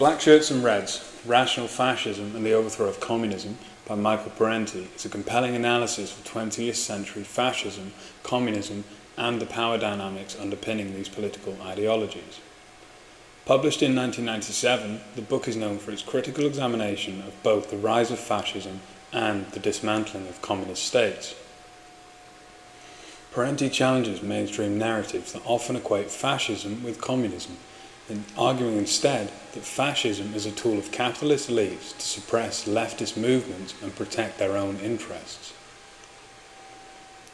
Blackshirts and Reds, Rational Fascism and the Overthrow of Communism by Michael Parenti is a compelling analysis of 20th century fascism, communism and the power dynamics underpinning these political ideologies. Published in 1997, the book is known for its critical examination of both the rise of fascism and the dismantling of communist states. Parenti challenges mainstream narratives that often equate fascism with communism, and arguing instead that fascism is a tool of capitalist elites to suppress leftist movements and protect their own interests.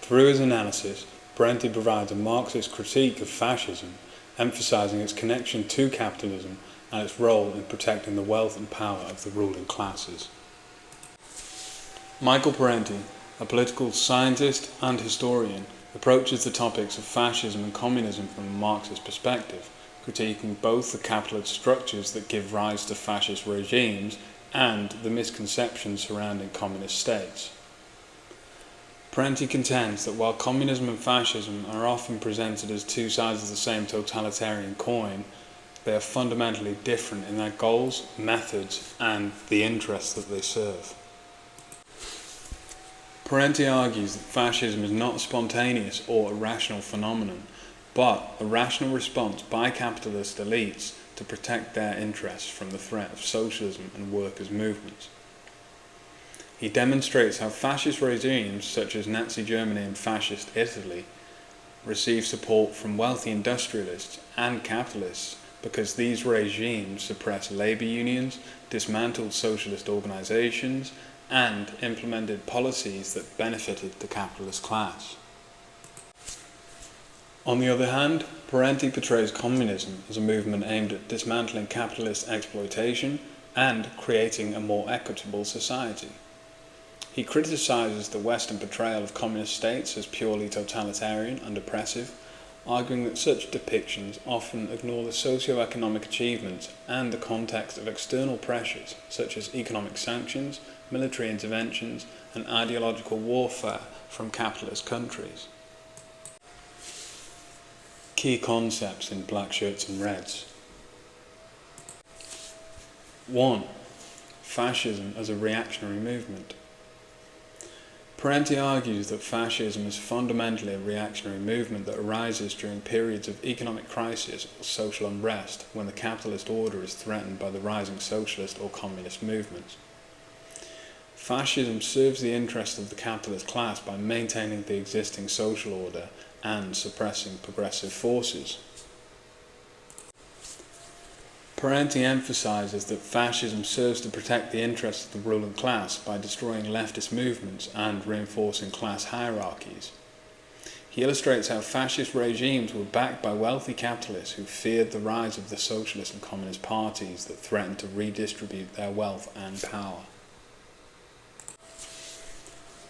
Through his analysis, Parenti provides a Marxist critique of fascism, emphasising its connection to capitalism and its role in protecting the wealth and power of the ruling classes. Michael Parenti, a political scientist and historian, approaches the topics of fascism and communism from a Marxist perspective, critiquing both the capitalist structures that give rise to fascist regimes and the misconceptions surrounding communist states. Parenti contends that while communism and fascism are often presented as two sides of the same totalitarian coin, they are fundamentally different in their goals, methods, and the interests that they serve. Parenti argues that fascism is not a spontaneous or irrational phenomenon, but a rational response by capitalist elites to protect their interests from the threat of socialism and workers' movements. He demonstrates how fascist regimes such as Nazi Germany and fascist Italy receive support from wealthy industrialists and capitalists because these regimes suppressed labour unions, dismantled socialist organisations, and implemented policies that benefited the capitalist class. On the other hand, Parenti portrays communism as a movement aimed at dismantling capitalist exploitation and creating a more equitable society. He criticises the Western portrayal of communist states as purely totalitarian and oppressive, arguing that such depictions often ignore the socio-economic achievements and the context of external pressures such as economic sanctions, military interventions, and ideological warfare from capitalist countries. Key concepts in Blackshirts and Reds. 1. Fascism as a reactionary movement. Parenti argues that fascism is fundamentally a reactionary movement that arises during periods of economic crisis or social unrest when the capitalist order is threatened by the rising socialist or communist movements. Fascism serves the interests of the capitalist class by maintaining the existing social order and suppressing progressive forces. Parenti emphasises that fascism serves to protect the interests of the ruling class by destroying leftist movements and reinforcing class hierarchies. He illustrates how fascist regimes were backed by wealthy capitalists who feared the rise of the socialist and communist parties that threatened to redistribute their wealth and power.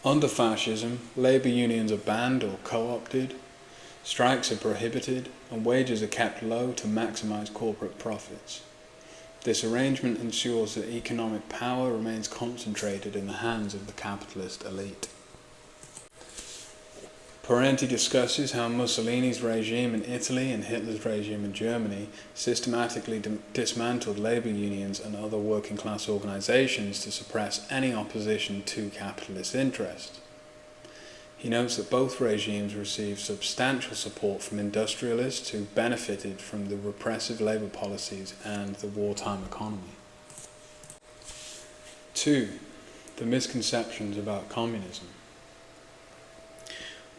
Under fascism, labour unions are banned or co-opted, strikes are prohibited, and wages are kept low to maximise corporate profits. This arrangement ensures that economic power remains concentrated in the hands of the capitalist elite. Parenti discusses how Mussolini's regime in Italy and Hitler's regime in Germany systematically dismantled labour unions and other working class organisations to suppress any opposition to capitalist interests. He notes that both regimes received substantial support from industrialists who benefited from the repressive labour policies and the wartime economy. 2. The misconceptions about communism.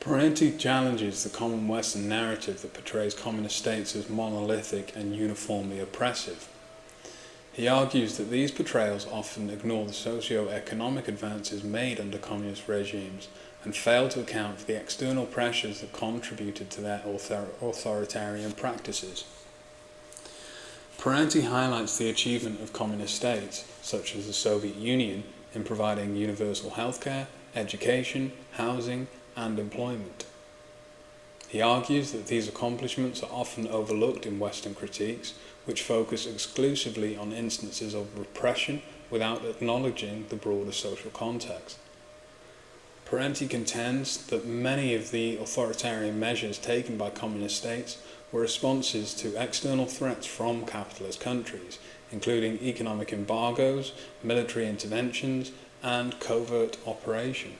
Parenti challenges the common Western narrative that portrays communist states as monolithic and uniformly oppressive. He argues that these portrayals often ignore the socio-economic advances made under communist regimes and fail to account for the external pressures that contributed to their authoritarian practices. Parenti highlights the achievement of communist states, such as the Soviet Union, in providing universal healthcare, education, housing, and employment. He argues that these accomplishments are often overlooked in Western critiques, which focus exclusively on instances of repression without acknowledging the broader social context. Parenti contends that many of the authoritarian measures taken by communist states were responses to external threats from capitalist countries, including economic embargoes, military interventions, and covert operations.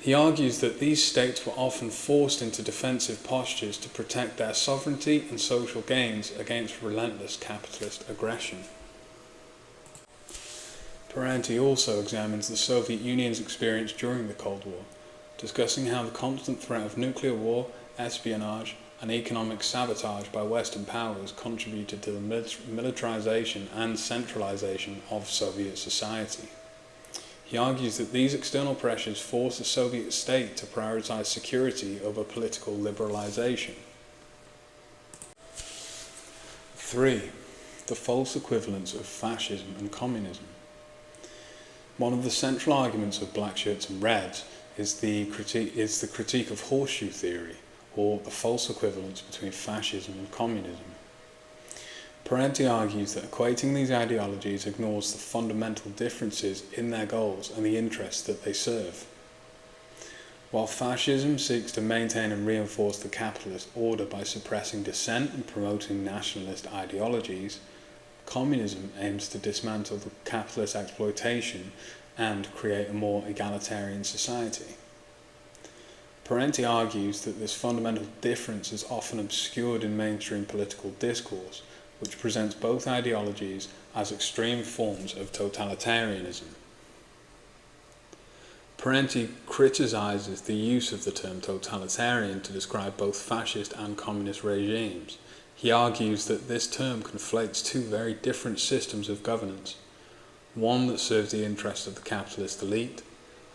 He argues that these states were often forced into defensive postures to protect their sovereignty and social gains against relentless capitalist aggression. Parenti also examines the Soviet Union's experience during the Cold War, discussing how the constant threat of nuclear war, espionage, and economic sabotage by Western powers contributed to the militarization and centralization of Soviet society. He argues that these external pressures forced the Soviet state to prioritize security over political liberalization. 3. The false equivalence of fascism and communism. One of the central arguments of Blackshirts and Reds is the critique of horseshoe theory, or the false equivalence between fascism and communism. Parenti argues that equating these ideologies ignores the fundamental differences in their goals and the interests that they serve. While fascism seeks to maintain and reinforce the capitalist order by suppressing dissent and promoting nationalist ideologies, communism aims to dismantle the capitalist exploitation and create a more egalitarian society. Parenti argues that this fundamental difference is often obscured in mainstream political discourse, which presents both ideologies as extreme forms of totalitarianism. Parenti criticizes the use of the term totalitarian to describe both fascist and communist regimes. He argues that this term conflates two very different systems of governance, one that serves the interests of the capitalist elite,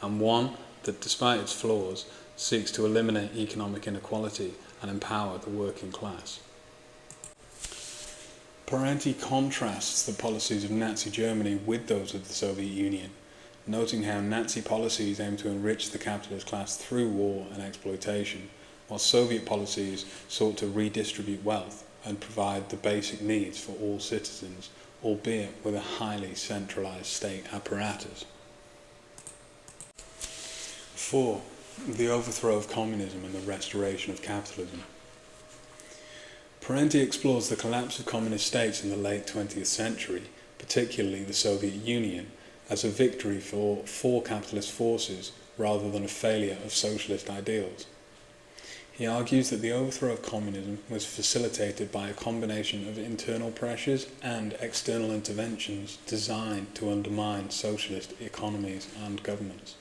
and one that, despite its flaws, seeks to eliminate economic inequality and empower the working class. Parenti contrasts the policies of Nazi Germany with those of the Soviet Union, noting how Nazi policies aim to enrich the capitalist class through war and exploitation, while Soviet policies sought to redistribute wealth and provide the basic needs for all citizens, albeit with a highly centralized state apparatus. 4. The overthrow of communism and the restoration of capitalism. Parenti explores the collapse of communist states in the late 20th century, particularly the Soviet Union, as a victory for capitalist forces rather than a failure of socialist ideals. He argues that the overthrow of communism was facilitated by a combination of internal pressures and external interventions designed to undermine socialist economies and governments.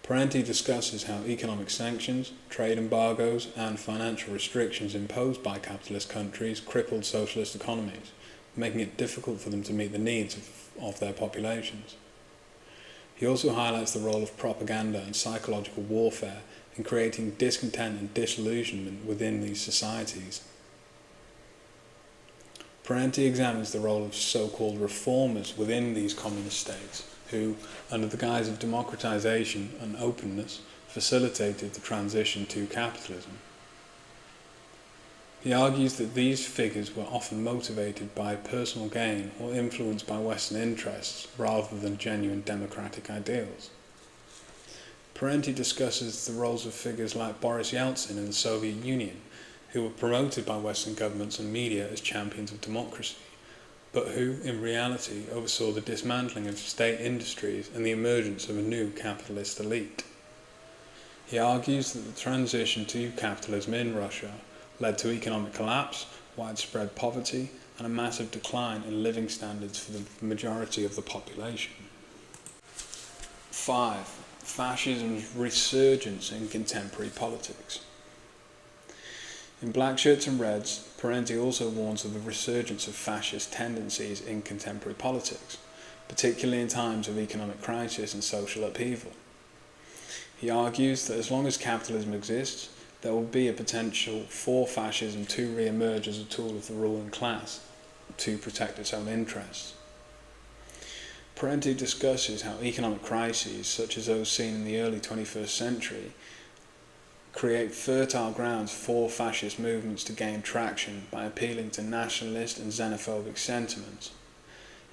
Parenti discusses how economic sanctions, trade embargoes, and financial restrictions imposed by capitalist countries crippled socialist economies, making it difficult for them to meet the needs of their populations. He also highlights the role of propaganda and psychological warfare in creating discontent and disillusionment within these societies. Parenti examines the role of so-called reformers within these communist states, who, under the guise of democratization and openness, facilitated the transition to capitalism. He argues that these figures were often motivated by personal gain or influenced by Western interests rather than genuine democratic ideals. Parenti discusses the roles of figures like Boris Yeltsin in the Soviet Union, who were promoted by Western governments and media as champions of democracy, but who, in reality, oversaw the dismantling of state industries and the emergence of a new capitalist elite. He argues that the transition to capitalism in Russia led to economic collapse, widespread poverty, and a massive decline in living standards for the majority of the population. 5. Fascism's resurgence in contemporary politics. In Blackshirts and Reds, Parenti also warns of the resurgence of fascist tendencies in contemporary politics, particularly in times of economic crisis and social upheaval. He argues that as long as capitalism exists, there will be a potential for fascism to re-emerge as a tool of the ruling class to protect its own interests. Parenti discusses how economic crises, such as those seen in the early 21st century, create fertile grounds for fascist movements to gain traction by appealing to nationalist and xenophobic sentiments.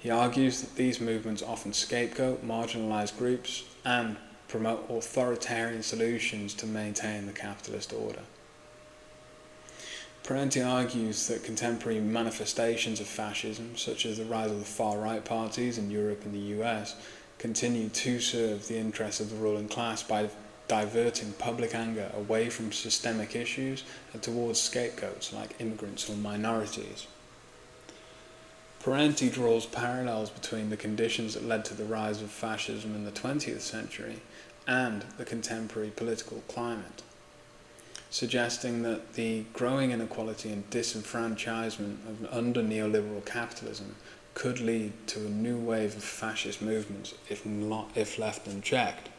He argues that these movements often scapegoat marginalized groups and promote authoritarian solutions to maintain the capitalist order. Parenti argues that contemporary manifestations of fascism, such as the rise of the far-right parties in Europe and the US, continue to serve the interests of the ruling class by diverting public anger away from systemic issues and towards scapegoats like immigrants or minorities. Parenti draws parallels between the conditions that led to the rise of fascism in the 20th century and the contemporary political climate, suggesting that the growing inequality and disenfranchisement under neoliberal capitalism could lead to a new wave of fascist movements if left unchecked.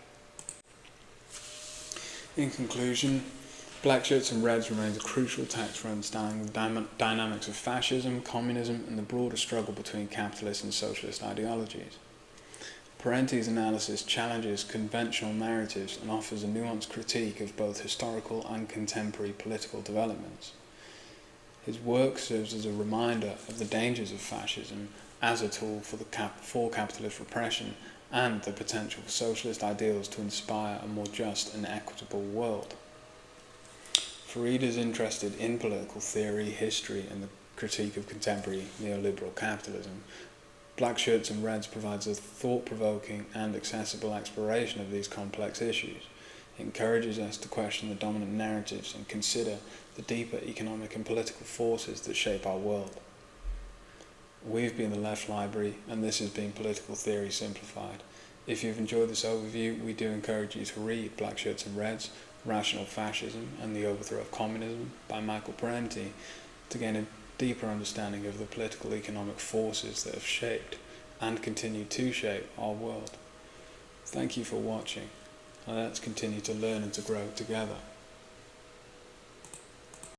In conclusion, Blackshirts and Reds remains a crucial text for understanding the dynamics of fascism, communism, and the broader struggle between capitalist and socialist ideologies. Parenti's analysis challenges conventional narratives and offers a nuanced critique of both historical and contemporary political developments. His work serves as a reminder of the dangers of fascism as a tool for capitalist repression and the potential for socialist ideals to inspire a more just and equitable world. For readers interested in political theory, history, and the critique of contemporary neoliberal capitalism, Blackshirts and Reds provides a thought-provoking and accessible exploration of these complex issues. It encourages us to question the dominant narratives and consider the deeper economic and political forces that shape our world. We've been the Left Library, and this has been Political Theory Simplified. If you've enjoyed this overview, we do encourage you to read Blackshirts and Reds, Rational Fascism, and the Overthrow of Communism by Michael Parenti to gain a deeper understanding of the political economic forces that have shaped and continue to shape our world. Thank you for watching, and let's continue to learn and to grow together.